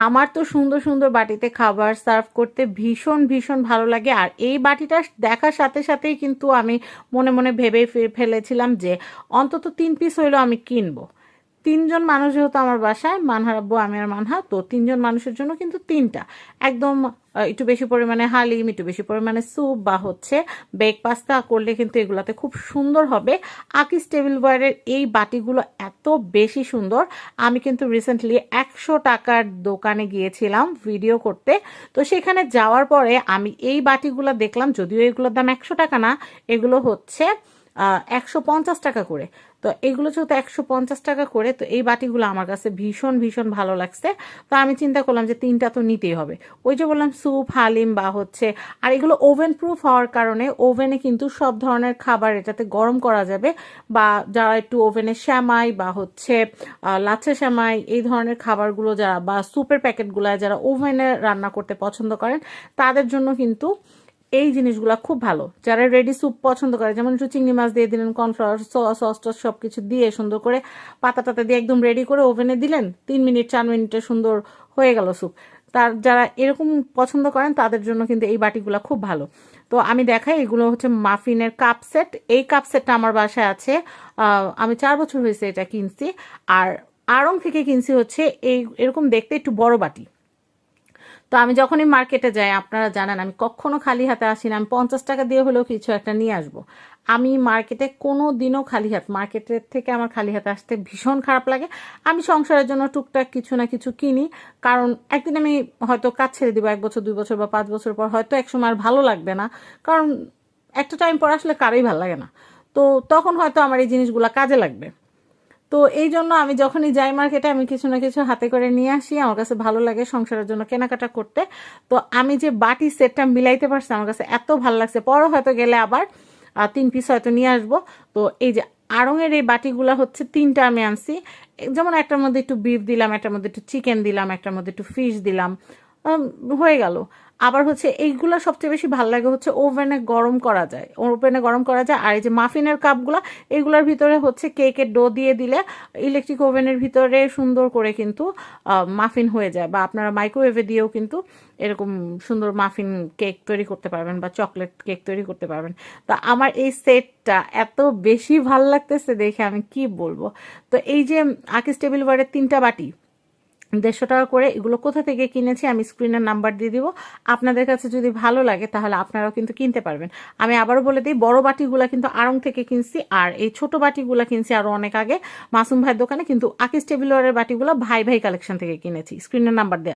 আমার তো সুন্দর সুন্দর বাটিতে খাবার সার্ভ করতে ভীষণ ভীষণ ভালো লাগে। আর এই বাটিটা দেখার সাথে সাথেই কিন্তু আমি মনে মনে ভেবেই ফেলেছিলাম যে অন্তত 3 পিস হইলেও আমি কিনবো। 3জন মানুষ যেহেতু আমার বাসায়, মানহার আব্বু, আমি আর মানহা, তো 3জন মানুষের জন্য কিন্তু 3টা একদম একটু বেশি পরিমাণে হালিম, একটু বেশি পরিমাণে স্যুপ বা হচ্ছে বেক পাস্তা করলে কিন্তু এগুলাতে খুব সুন্দর হবে। আকিস টেবিলওয়্যারের এই বাটিগুলো এত বেশি সুন্দর। আমি কিন্তু রিসেন্টলি 100 টাকার দোকানে গিয়েছিলাম ভিডিও করতে। তো সেখানে যাওয়ার পরে আমি এই বাটিগুলো দেখলাম, যদিও এগুলোর দাম 100 টাকা না, এগুলো হচ্ছে 150 টাকা করে। তো এগুলো যেহেতু 150 টাকা করে, তো এই বাটিগুলো আমার কাছে ভীষণ ভীষণ ভালো লাগছে। তো আমি চিন্তা করলাম যে 3টা তো নিতেই হবে। ওই যে বললাম স্যুপ, হালিম বা হচ্ছে, আর এগুলো ওভেন প্রুফ হওয়ার কারণে ওভেনে কিন্তু সব ধরনের খাবার এটাতে গরম করা যাবে। বা যারা একটু ওভেনে সেমাই বা হচ্ছে লাচ্ছা সেমাই এই ধরনের খাবারগুলো যারা, বা স্যুপের প্যাকেটগুলো যারা ওভেনে রান্না করতে পছন্দ করেন, তাদের জন্য কিন্তু এই জিনিসগুলো খুব ভালো। যারা রেডি স্যুপ পছন্দ করে, যেমন একটু চিংড়ি মাছ দিয়ে দিলেন, কর্নফ্লাওয়ার, সস টস সব কিছু দিয়ে সুন্দর করে পাতা টাতা দিয়ে একদম রেডি করে ওভেনে দিলেন, 3 মিনিট 4 মিনিটে সুন্দর হয়ে গেল স্যুপ। তার যারা এরকম পছন্দ করেন তাদের জন্য কিন্তু এই বাটিগুলো খুব ভালো। তো আমি দেখাই, এগুলো হচ্ছে মাফিনের কাপ সেট। এই কাপ সেটটা আমার বাসায় আছে। আমি 4 বছর হয়েছে এটা কিনছি। আর আড়ং থেকে কিনছি হচ্ছে এই এরকম দেখতে একটু বড় বাটি। তো আমি যখনই মার্কেটে যাই, আপনারা জানেন আমি কখনো খালি হাতে আসি না, আমি 50 টাকা দিয়ে হলেও কিছু একটা নিয়ে আসবো। আমি মার্কেটে কোনো দিনও খালি হাত, মার্কেটের থেকে আমার খালি হাতে আসতে ভীষণ খারাপ লাগে। আমি সংসারের জন্য টুকটাক কিছু না কিছু কিনি, কারণ একদিন আমি হয়তো কাজ ছেড়ে দিব, 1 বছর 2 বছর বা 5 বছর পর হয়তো একসময় আর ভালো লাগবে না, কারণ একটা টাইম পর আসলে কারোই ভালো লাগে না। তো তখন হয়তো আমার এই জিনিসগুলো কাজে লাগবে। তো এই জন্য আমি যখনই যাই মার্কেটে, আমি কিছু না কিছু হাতে করে নিয়ে আসি, আমার কাছে ভালো লাগে সংসারের জন্য কেনাকাটা করতে। তো আমি যে বাটি সেটটা মিলাইতে পারছি, আমার কাছে এত ভালো লাগছে। পরে হয়তো গেলে আবার 3 পিস হয়তো নিয়ে আসবো। তো এই যে আড়ংয়ের এই বাটিগুলা হচ্ছে 3টা আমি আনছি। যেমন একটার মধ্যে একটু বিফ দিলাম, একটার মধ্যে একটু চিকেন দিলাম, একটার মধ্যে একটু ফিশ দিলাম, উম, হয়ে গেল। আবার হচ্ছে এইগুলা সবচেয়ে বেশি ভালো লাগে হচ্ছে ওভেনে গরম করা যায়, ওভেনে গরম করা যায়। আর এই যে মাফিনের কাপগুলা, এগুলোর ভিতরে হচ্ছে কেকের ডো দিয়ে দিলে ইলেকট্রিক ওভেনের ভিতরে সুন্দর করে কিন্তু মাফিন হয়ে যায়। বা আপনারা মাইক্রোওয়েভে দিয়েও কিন্তু এরকম সুন্দর মাফিন কেক তৈরি করতে পারবেন বা চকলেট কেক তৈরি করতে পারবেন। তো আমার এই সেটটা এত বেশি ভালো লাগতেছে দেখে আমি কি বলবো। তো এই যে আকিস টেবিলওয়্যারের 3টা বাটি 150 টাকা করে, এগুলো কোথা থেকে কিনেছি আমি স্ক্রিনের নাম্বার দিয়ে দিব। আপনাদের কাছে যদি ভালো লাগে তাহলে আপনারাও কিন্তু কিনতে পারবেন। আমি আবারও বলে দিই, বড় বাটিগুলা কিন্তু আড়ং থেকে কিনছি, আর এই ছোট বাটিগুলা কিনছি আরো অনেক আগে মাসুম ভাইয়ের দোকানে। কিন্তু আকিস টেবিলওয়ারের বাটিগুলো ভাই ভাই কালেকশন থেকে কিনেছি, স্ক্রিনের নাম্বার দেয়া।